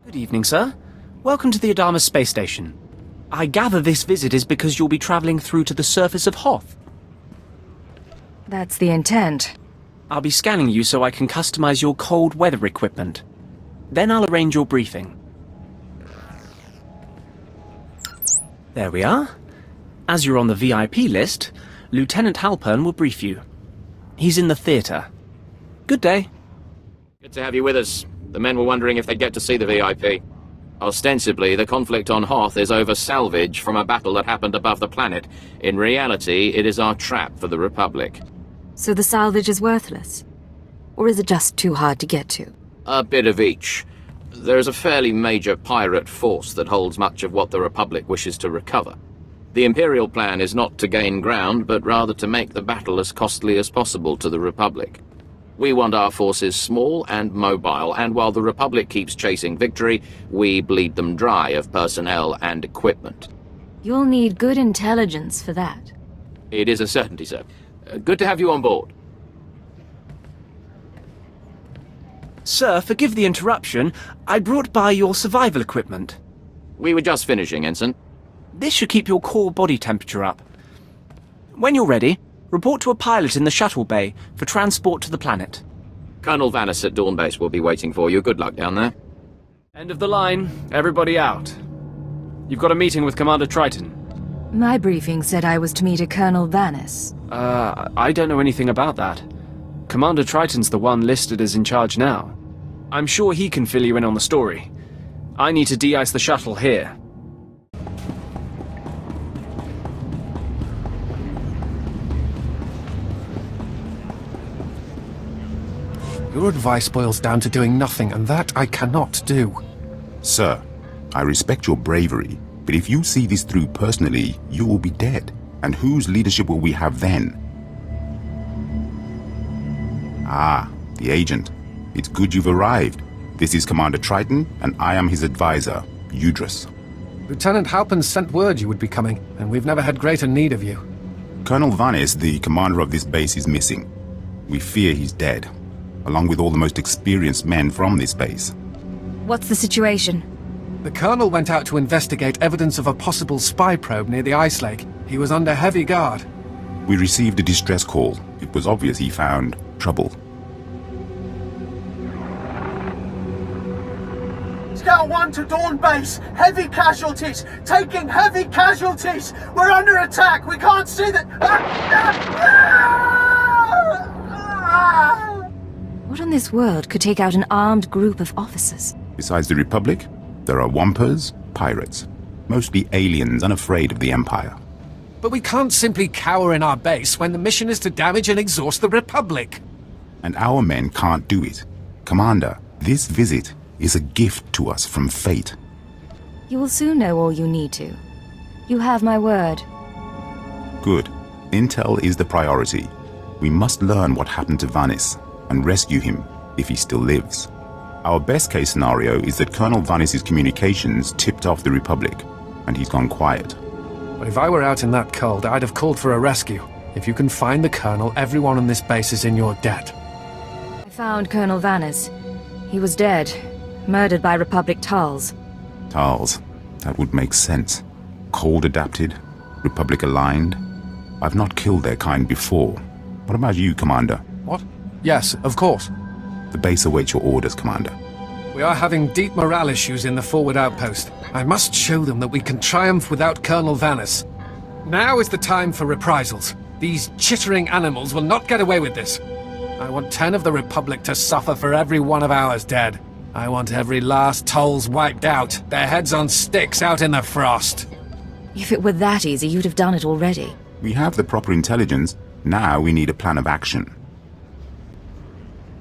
Good evening, sir. Welcome to the Adama space station. I gather this visit is because you'll be traveling through to the surface of Hoth. That's the intent. I'll be scanning you so I can customize your cold weather equipment. Then I'll arrange your briefing. There we are. As you're on the VIP list, Lieutenant Halpern will brief you. He's in the theatre. Good day. Good to have you with us. The men were wondering if they'd get to see the VIP. Ostensibly, the conflict on Hoth is over salvage from a battle that happened above the planet. In reality, it is our trap for the Republic. So the salvage is worthless? Or is it just too hard to get to? A bit of each. There is a fairly major pirate force that holds much of what the Republic wishes to recover. The Imperial plan is not to gain ground, but rather to make the battle as costly as possible to the Republic. We want our forces small and mobile, and while the Republic keeps chasing victory, we bleed them dry of personnel and equipment. You'll need good intelligence for that. It is a certainty, sir. Good to have you on board. Sir, forgive the interruption. I brought by your survival equipment. We were just finishing, Ensign. This should keep your core body temperature up. When you're ready, report to a pilot in the shuttle bay for transport to the planet. Colonel Vanis at Dawn Base will be waiting for you. Good luck down there. End of the line. Everybody out. You've got a meeting with Commander Triton. My briefing said I was to meet a Colonel Vanis. I don't know anything about that. Commander Triton's the one listed as in charge now. I'm sure he can fill you in on the story. I need to de-ice the shuttle here. Your advice boils down to doing nothing, and that I cannot do. Sir, I respect your bravery, but if you see this through personally, you will be dead. And whose leadership will we have then? Ah, the agent. It's good you've arrived. This is Commander Triton, and I am his advisor, Udris. Lieutenant Halpern sent word you would be coming, and we've never had greater need of you. Colonel Vanis, the commander of this base, is missing. We fear he's dead, along with all the most experienced men from this base. What's the situation? The Colonel went out to investigate evidence of a possible spy probe near the ice lake. He was under heavy guard. We received a distress call. It was obvious he found trouble. Scout 1 to Dawn Base! Heavy casualties! Taking heavy casualties! We're under attack! We can't see that... What on this world could take out an armed group of officers? Besides the Republic, there are Wampers, pirates. Mostly aliens unafraid of the Empire. But we can't simply cower in our base when the mission is to damage and exhaust the Republic. And our men can't do it. Commander, this visit is a gift to us from fate. You will soon know all you need to. You have my word. Good. Intel is the priority. We must learn what happened to Vanis and rescue him if he still lives. Our best case scenario is that Colonel Vanis's communications tipped off the Republic, and he's gone quiet. But if I were out in that cold, I'd have called for a rescue. If you can find the Colonel, everyone on this base is in your debt. I found Colonel Vanis. He was dead, murdered by Republic Tals. Tals. That would make sense. Cold adapted, Republic aligned. I've not killed their kind before. What about you, Commander? What? Yes, of course. The base awaits your orders, Commander. We are having deep morale issues in the forward outpost. I must show them that we can triumph without Colonel Vanis. Now is the time for reprisals. These chittering animals will not get away with this. I want 10 of the Republic to suffer for every one of ours dead. I want every last Tolls wiped out, their heads on sticks out in the frost. If it were that easy, you'd have done it already. We have the proper intelligence. Now we need a plan of action.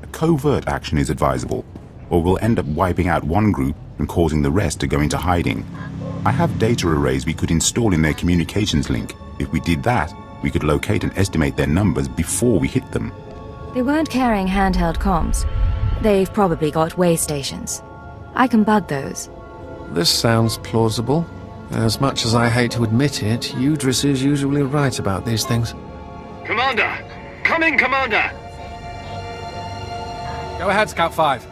A covert action is advisable, or we'll end up wiping out one group and causing the rest to go into hiding. I have data arrays we could install in their communications link. If we did that, we could locate and estimate their numbers before we hit them. They weren't carrying handheld comms. They've probably got way stations. I can bug those. This sounds plausible. As much as I hate to admit it, Udris is usually right about these things. Commander! Come in, Commander! Go ahead, Scout 5.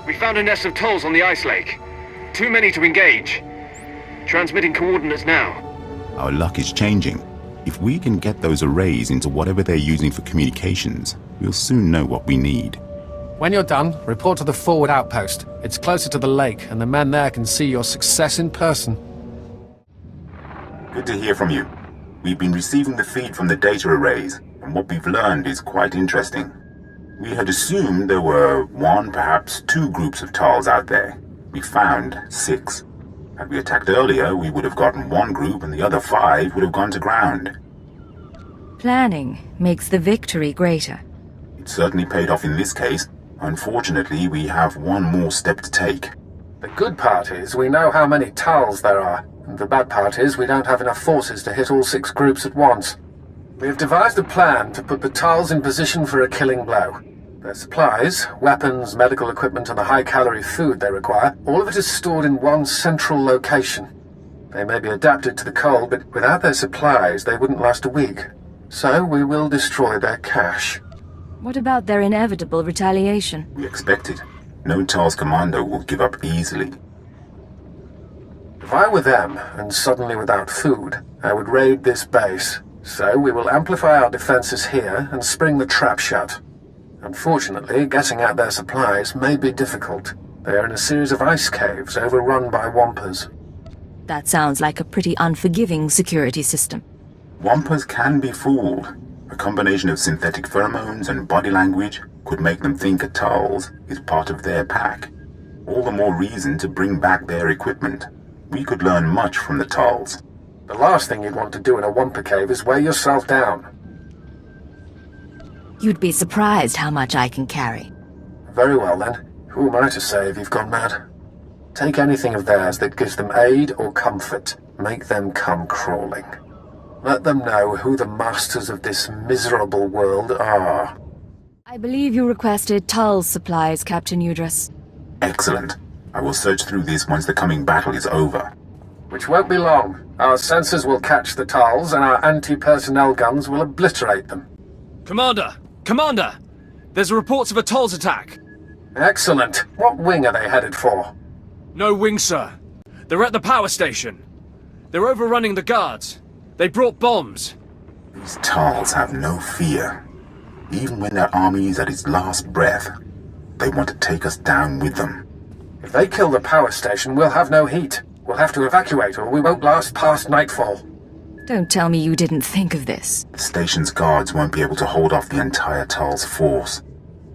We found a nest of Tolls on the ice lake. Too many to engage. Transmitting coordinates now. Our luck is changing. If we can get those arrays into whatever they're using for communications, we'll soon know what we need. When you're done, report to the forward outpost. It's closer to the lake, and the men there can see your success in person. Good to hear from you. We've been receiving the feed from the data arrays, and what we've learned is quite interesting. We had assumed there were 1, perhaps 2 groups of Tals out there. We found 6. Had we attacked earlier, we would have gotten 1 group and the other 5 would have gone to ground. Planning makes the victory greater. It certainly paid off in this case. Unfortunately, we have 1 more step to take. The good part is we know how many Tals there are, and the bad part is we don't have enough forces to hit all 6 groups at once. We have devised a plan to put the Tals in position for a killing blow. Their supplies, weapons, medical equipment, and the high-calorie food they require, all of it is stored in one central location. They may be adapted to the cold, but without their supplies, they wouldn't last a week. So we will destroy their cache. What about their inevitable retaliation? We expect it. No Tals commando will give up easily. If I were them, and suddenly without food, I would raid this base. So we will amplify our defenses here and spring the trap shut. Unfortunately, getting at their supplies may be difficult. They are in a series of ice caves overrun by Wampers. That sounds like a pretty unforgiving security system. Wampers can be fooled. A combination of synthetic pheromones and body language could make them think a Tals is part of their pack. All the more reason to bring back their equipment. We could learn much from the Tals. The last thing you'd want to do in a Wampa cave is weigh yourself down. You'd be surprised how much I can carry. Very well then. Who am I to say if you've gone mad? Take anything of theirs that gives them aid or comfort. Make them come crawling. Let them know who the masters of this miserable world are. I believe you requested Tals supplies, Captain Udrus. Excellent. I will search through this once the coming battle is over. Which won't be long. Our sensors will catch the Tals and our anti-personnel guns will obliterate them. Commander! Commander! There's reports of a Tals attack. Excellent. What wing are they headed for? No wing, sir. They're at the power station. They're overrunning the guards. They brought bombs. These Tals have no fear. Even when their army is at its last breath, they want to take us down with them. If they kill the power station, we'll have no heat. We'll have to evacuate or we won't last past nightfall. Don't tell me you didn't think of this. The station's guards won't be able to hold off the entire Tals force.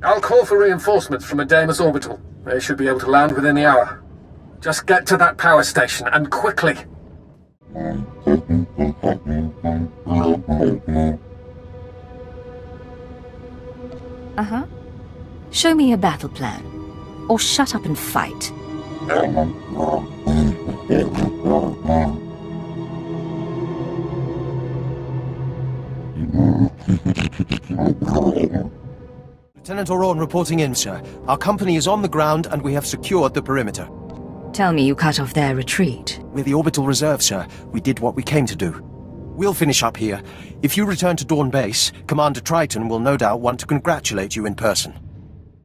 I'll call for reinforcements from Adamus Orbital. They should be able to land within the hour. Just get to that power station, and quickly! Uh-huh. Show me a battle plan. Or shut up and fight. Lieutenant Oron reporting in, sir. Our company is on the ground and we have secured the perimeter. Tell me you cut off their retreat. We're the orbital reserve, sir. We did what we came to do. We'll finish up here. If you return to Dawn Base, Commander Triton will no doubt want to congratulate you in person.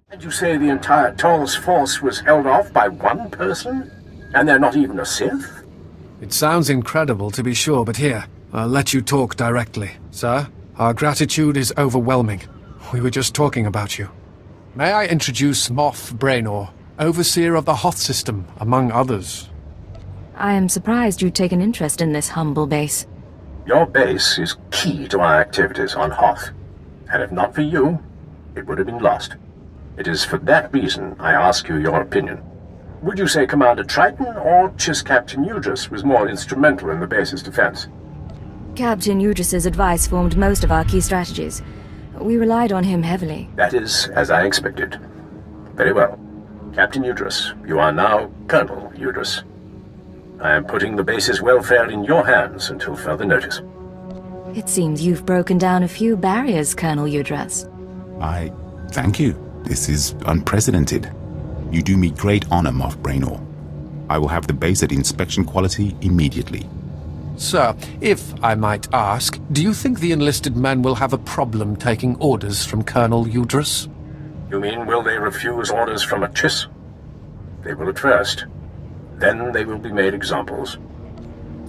And you say the entire Tals force was held off by 1 person? And they're not even a Sith? It sounds incredible, to be sure, but here, I'll let you talk directly. Sir, our gratitude is overwhelming. We were just talking about you. May I introduce Moff Braynor, Overseer of the Hoth System, among others. I am surprised you'd take an interest in this humble base. Your base is key to our activities on Hoth. And if not for you, it would have been lost. It is for that reason I ask you your opinion. Would you say Commander Triton or just Captain Udrus was more instrumental in the base's defense? Captain Udrus's advice formed most of our key strategies. We relied on him heavily. That is as I expected. Very well. Captain Udrus, you are now Colonel Udrus. I am putting the base's welfare in your hands until further notice. It seems you've broken down a few barriers, Colonel Udrus. I thank you. This is unprecedented. You do me great honor, Moff Braynor. I will have the base at inspection quality immediately. Sir, if I might ask, do you think the enlisted men will have a problem taking orders from Colonel Udrus? You mean will they refuse orders from a Chiss? They will at first. Then they will be made examples.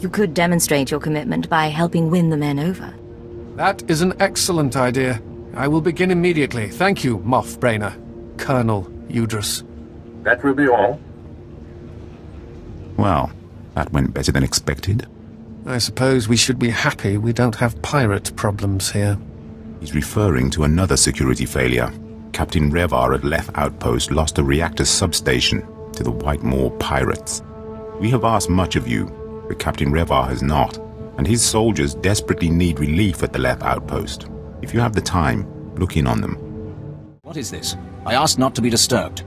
You could demonstrate your commitment by helping win the men over. That is an excellent idea. I will begin immediately. Thank you, Moff-Brainer. Colonel Udrus. That will be all. Well, that went better than expected. I suppose we should be happy we don't have pirate problems here. He's referring to another security failure. Captain Revar at Leth Outpost lost a reactor substation to the White-Moor pirates. We have asked much of you, but Captain Revar has not, and his soldiers desperately need relief at the Leth Outpost. If you have the time, look in on them. What is this? I asked not to be disturbed.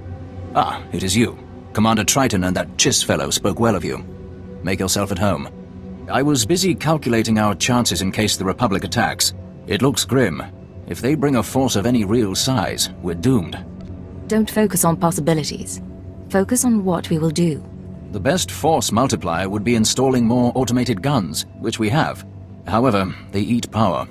Ah, it is you. Commander Triton and that Chiss fellow spoke well of you. Make yourself at home. I was busy calculating our chances in case the Republic attacks. It looks grim. If they bring a force of any real size, we're doomed. Don't focus on possibilities. Focus on what we will do. The best force multiplier would be installing more automated guns, which we have. However, they eat power.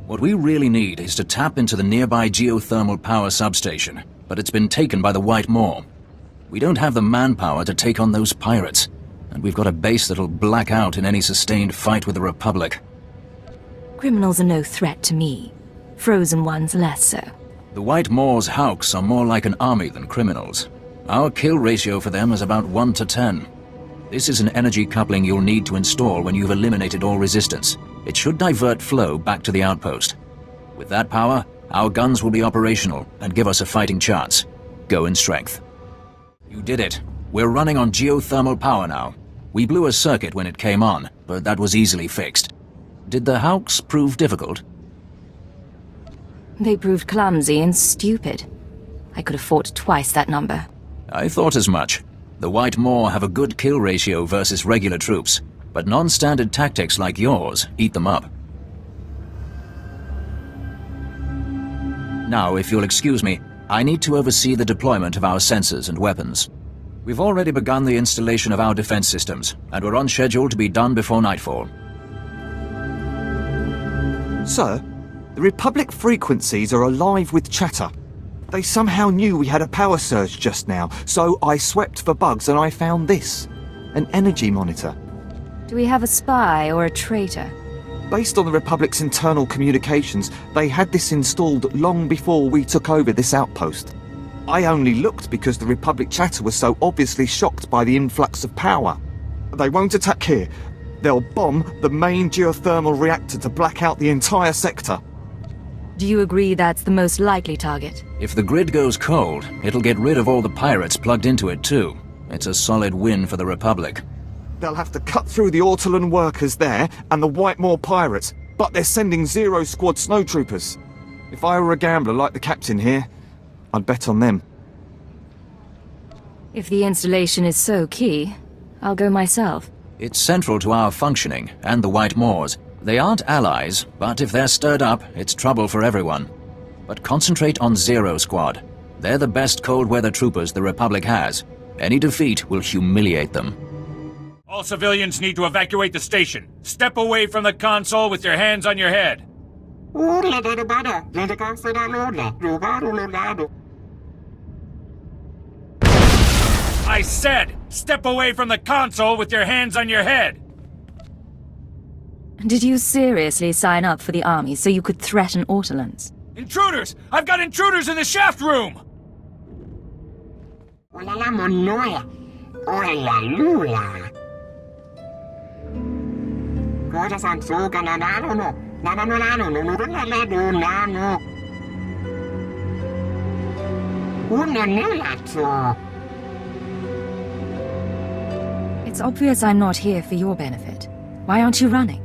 What we really need is to tap into the nearby geothermal power substation, but it's been taken by the White-Moor. We don't have the manpower to take on those pirates, and we've got a base that'll black out in any sustained fight with the Republic. Criminals are no threat to me. Frozen ones less so. The White-Moor's Hawks are more like an army than criminals. Our kill ratio for them is about 1 to 10. This is an energy coupling you'll need to install when you've eliminated all resistance. It should divert flow back to the outpost. With that power, our guns will be operational and give us a fighting chance. Go in strength. You did it. We're running on geothermal power now. We blew a circuit when it came on, but that was easily fixed. Did the Hawks prove difficult? They proved clumsy and stupid. I could have fought twice that number. I thought as much. The White-Moor have a good kill ratio versus regular troops, but non-standard tactics like yours eat them up. Now, if you'll excuse me, I need to oversee the deployment of our sensors and weapons. We've already begun the installation of our defense systems, and we're on schedule to be done before nightfall. Sir, the Republic frequencies are alive with chatter. They somehow knew we had a power surge just now, so I swept for bugs and I found this. An energy monitor. Do we have a spy or a traitor? Based on the Republic's internal communications, they had this installed long before we took over this outpost. I only looked because the Republic chatter was so obviously shocked by the influx of power. They won't attack here. They'll bomb the main geothermal reactor to black out the entire sector. Do you agree that's the most likely target? If the grid goes cold, it'll get rid of all the pirates plugged into it too. It's a solid win for the Republic. They'll have to cut through the Ortolan workers there and the White-Moor pirates, but they're sending Zero Squad snowtroopers. If I were a gambler like the captain here, I'd bet on them. If the installation is so key, I'll go myself. It's central to our functioning, and the White-Moors. They aren't allies, but if they're stirred up, it's trouble for everyone. But concentrate on Zero Squad. They're the best cold-weather troopers the Republic has. Any defeat will humiliate them. All civilians need to evacuate the station. Step away from the console with your hands on your head. I said, step away from the console with your hands on your head. Did you seriously sign up for the army so you could threaten Ortolans? Intruders! I've got intruders in the shaft room! It's obvious I'm not here for your benefit. Why aren't you running?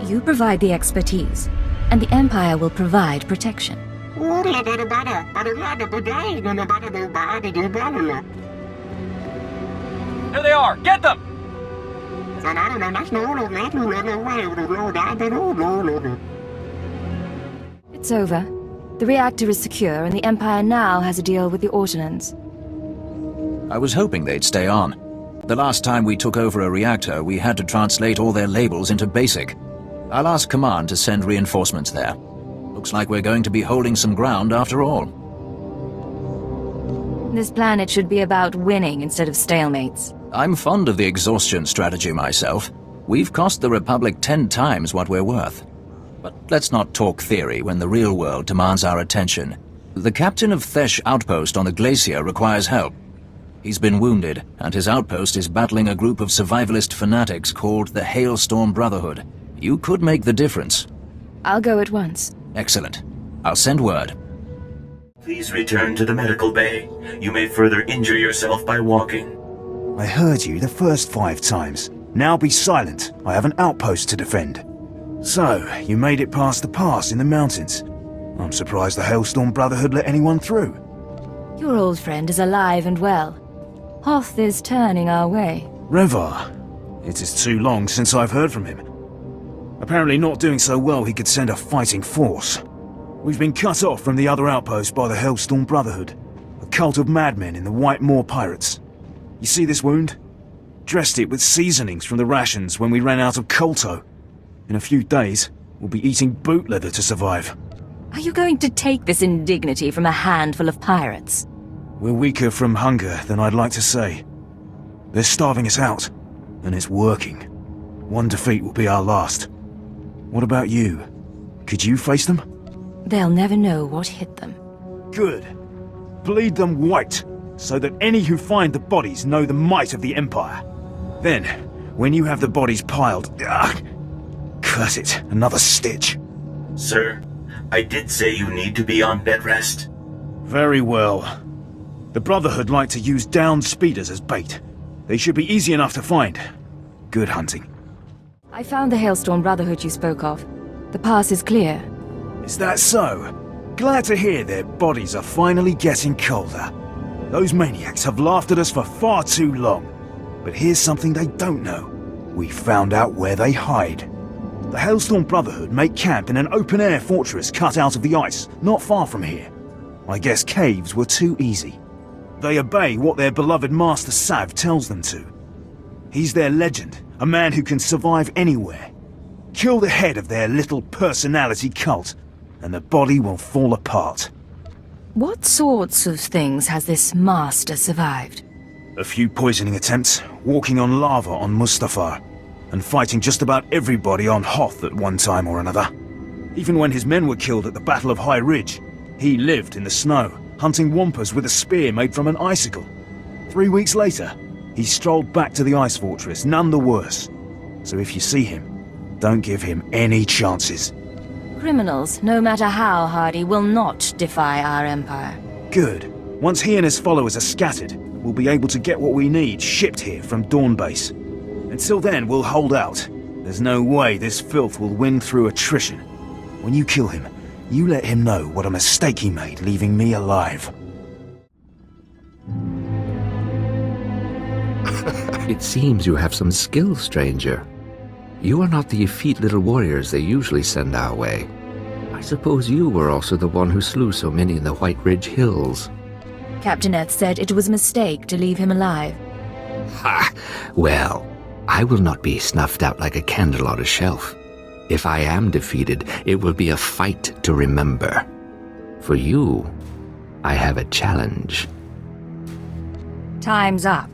You provide the expertise, and the Empire will provide protection. Here they are! Get them! It's over. The reactor is secure, and the Empire now has a deal with the Ortonans. I was hoping they'd stay on. The last time we took over a reactor, we had to translate all their labels into BASIC. I'll ask Command to send reinforcements there. Looks like we're going to be holding some ground after all. This planet should be about winning instead of stalemates. I'm fond of the exhaustion strategy myself. We've cost the Republic 10 times what we're worth. But let's not talk theory when the real world demands our attention. The captain of Thesh outpost on the glacier requires help. He's been wounded, and his outpost is battling a group of survivalist fanatics called the Hailstorm Brotherhood. You could make the difference. I'll go at once. Excellent. I'll send word. Please return to the medical bay. You may further injure yourself by walking. I heard you the first 5 times. Now be silent. I have an outpost to defend. So, you made it past the pass in the mountains. I'm surprised the Hailstorm Brotherhood let anyone through. Your old friend is alive and well. Hoth is turning our way. Revar. It is too long since I've heard from him. Apparently not doing so well he could send a fighting force. We've been cut off from the other outpost by the Hailstorm Brotherhood, a cult of madmen in the White Moor Pirates. You see this wound? Dressed it with seasonings from the rations when we ran out of colto. In a few days, we'll be eating boot leather to survive. Are you going to take this indignity from a handful of pirates? We're weaker from hunger than I'd like to say. They're starving us out, and it's working. One defeat will be our last. What about you? Could you face them? They'll never know what hit them. Good. Bleed them white, so that any who find the bodies know the might of the Empire. Then, when you have the bodies piled... curse it, another stitch. Sir, I did say you need to be on bed rest. Very well. The Brotherhood like to use downed speeders as bait. They should be easy enough to find. Good hunting. I found the Hailstorm Brotherhood you spoke of. The pass is clear. Is that so? Glad to hear their bodies are finally getting colder. Those maniacs have laughed at us for far too long. But here's something they don't know. We found out where they hide. The Hailstorm Brotherhood make camp in an open-air fortress cut out of the ice, not far from here. I guess caves were too easy. They obey what their beloved Master Sav tells them to. He's their legend, a man who can survive anywhere. Kill the head of their little personality cult, and the body will fall apart. What sorts of things has this master survived? A few poisoning attempts, walking on lava on Mustafar, and fighting just about everybody on Hoth at one time or another. Even when his men were killed at the Battle of High Ridge, he lived in the snow, hunting wampas with a spear made from an icicle. 3 weeks later, he strolled back to the ice fortress, none the worse. So if you see him, don't give him any chances. Criminals, no matter how hardy, will not defy our empire. Good. Once he and his followers are scattered, we'll be able to get what we need shipped here from Dawn Base. Until then, we'll hold out. There's no way this filth will win through attrition. When you kill him, you let him know what a mistake he made leaving me alive. It seems you have some skill, stranger. You are not the effete little warriors they usually send our way. I suppose you were also the one who slew so many in the White Ridge Hills. Captain Eth said it was a mistake to leave him alive. Ha! Well, I will not be snuffed out like a candle on a shelf. If I am defeated, it will be a fight to remember. For you, I have a challenge. Time's up.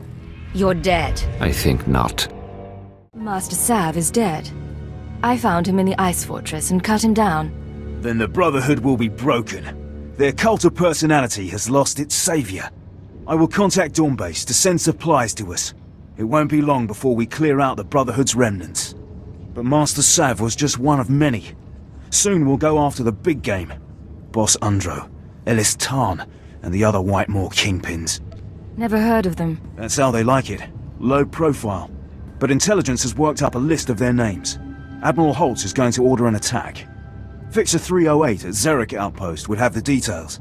You're dead. I think not. Master Sav is dead. I found him in the ice fortress and cut him down. Then the Brotherhood will be broken. Their cult of personality has lost its savior. I will contact Dawn Base to send supplies to us. It won't be long before we clear out the Brotherhood's remnants. But Master Sav was just one of many. Soon we'll go after the big game. Boss Undro, Ellis Tarn, and the other Whitemoor kingpins. Never heard of them. That's how they like it. Low profile. But intelligence has worked up a list of their names. Admiral Holtz is going to order an attack. Fixer 308 at Xeric Outpost would have the details.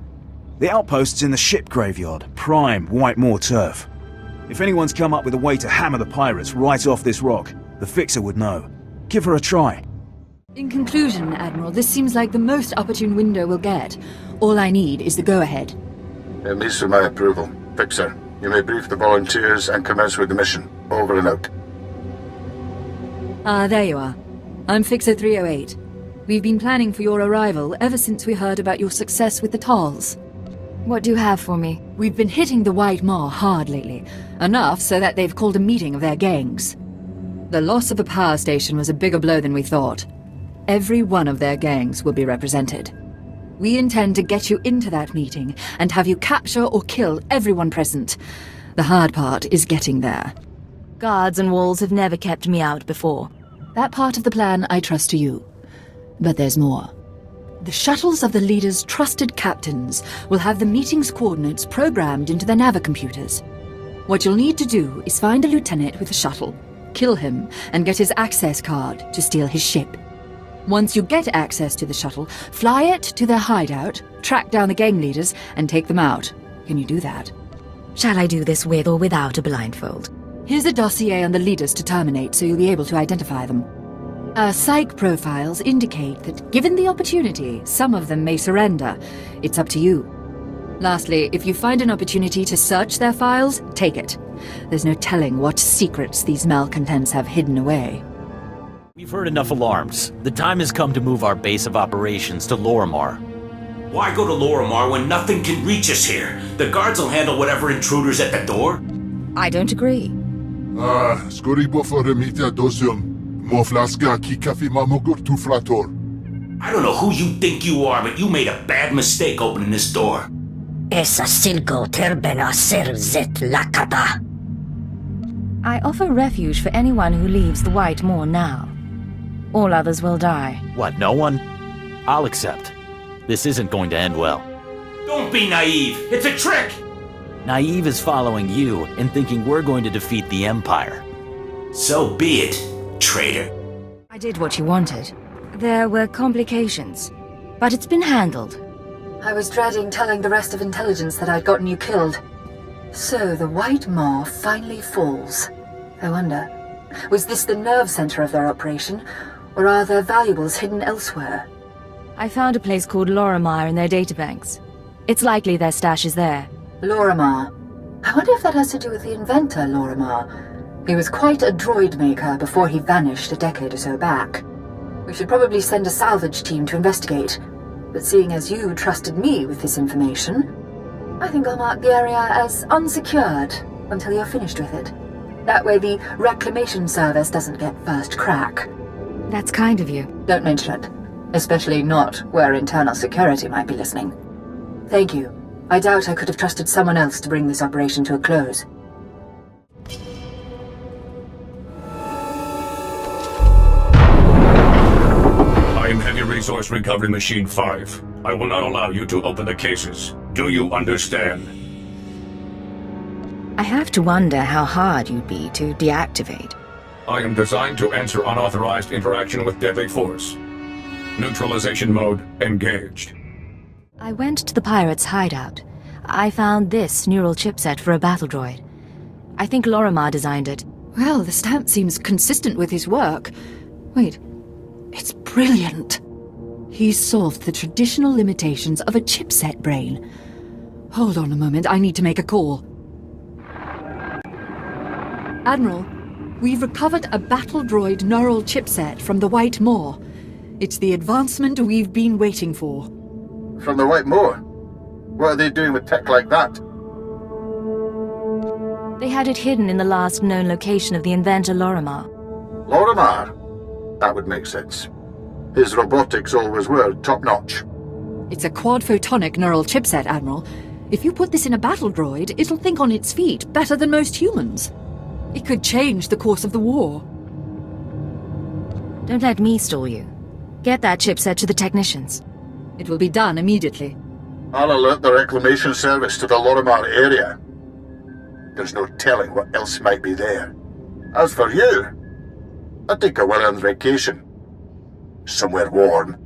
The outpost's in the ship graveyard, prime Whitemoor turf. If anyone's come up with a way to hammer the pirates right off this rock, the Fixer would know. Give her a try. In conclusion, Admiral, this seems like the most opportune window we'll get. All I need is the go-ahead. At least with my approval. Fixer, you may brief the volunteers and commence with the mission. Over and out. Ah, there you are. I'm Fixer 308. We've been planning for your arrival ever since we heard about your success with the Talls. What do you have for me? We've been hitting the White Maw hard lately. Enough so that they've called a meeting of their gangs. The loss of the power station was a bigger blow than we thought. Every one of their gangs will be represented. We intend to get you into that meeting and have you capture or kill everyone present. The hard part is getting there. Guards and walls have never kept me out before. That part of the plan I trust to you. But there's more. The shuttles of the leaders' trusted captains will have the meeting's coordinates programmed into their navicomputers. What you'll need to do is find a lieutenant with a shuttle, kill him, and get his access card to steal his ship. Once you get access to the shuttle, fly it to their hideout, track down the gang leaders, and take them out. Can you do that? Shall I do this with or without a blindfold? Here's a dossier on the leaders to terminate, so you'll be able to identify them. Our psych profiles indicate that, given the opportunity, some of them may surrender. It's up to you. Lastly, if you find an opportunity to search their files, take it. There's no telling what secrets these malcontents have hidden away. We've heard enough alarms. The time has come to move our base of operations to Lorimar. Why go to Lorimar when nothing can reach us here? The guards will handle whatever intruder's at the door. I don't agree. Skori bofo remita dosium. Moflaska ki kafi mamogur tu flator. I don't know who you think you are, but you made a bad mistake opening this door. Esa silgo terbena ser zet lakata. I offer refuge for anyone who leaves the White Moor now. All others will die. What, no one? I'll accept. This isn't going to end well. Don't be naive! It's a trick! Naive is following you and thinking we're going to defeat the Empire. So be it, traitor. I did what you wanted. There were complications, but it's been handled. I was dreading telling the rest of intelligence that I'd gotten you killed. So the White Maw finally falls. I wonder, was this the nerve center of their operation, or are their valuables hidden elsewhere? I found a place called Lorimar in their databanks. It's likely their stash is there. Lorimar. I wonder if that has to do with the inventor, Lorimar. He was quite a droid maker before he vanished a decade or so back. We should probably send a salvage team to investigate. But seeing as you trusted me with this information, I think I'll mark the area as unsecured until you're finished with it. That way the reclamation service doesn't get first crack. That's kind of you. Don't mention it. Especially not where internal security might be listening. Thank you. I doubt I could have trusted someone else to bring this operation to a close. I am Heavy Resource Recovery Machine 5. I will not allow you to open the cases. Do you understand? I have to wonder how hard you'd be to deactivate. I am designed to answer unauthorized interaction with deadly force. Neutralization mode engaged. I went to the pirates' hideout. I found this neural chipset for a battle droid. I think Lorimar designed it. Well, the stamp seems consistent with his work. Wait, it's brilliant. He's solved the traditional limitations of a chipset brain. Hold on a moment, I need to make a call. Admiral, we've recovered a battle droid neural chipset from the White Maw. It's the advancement we've been waiting for. From the White Moor? What are they doing with tech like that? They had it hidden in the last known location of the inventor Lorimar. Lorimar? That would make sense. His robotics always were top-notch. It's a quad-photonic neural chipset, Admiral. If you put this in a battle droid, it'll think on its feet better than most humans. It could change the course of the war. Don't let me stall you. Get that chipset to the technicians. It will be done immediately. I'll alert the reclamation service to the Lorimar area. There's no telling what else might be there. As for you, I'd take a well-earned vacation. Somewhere warm.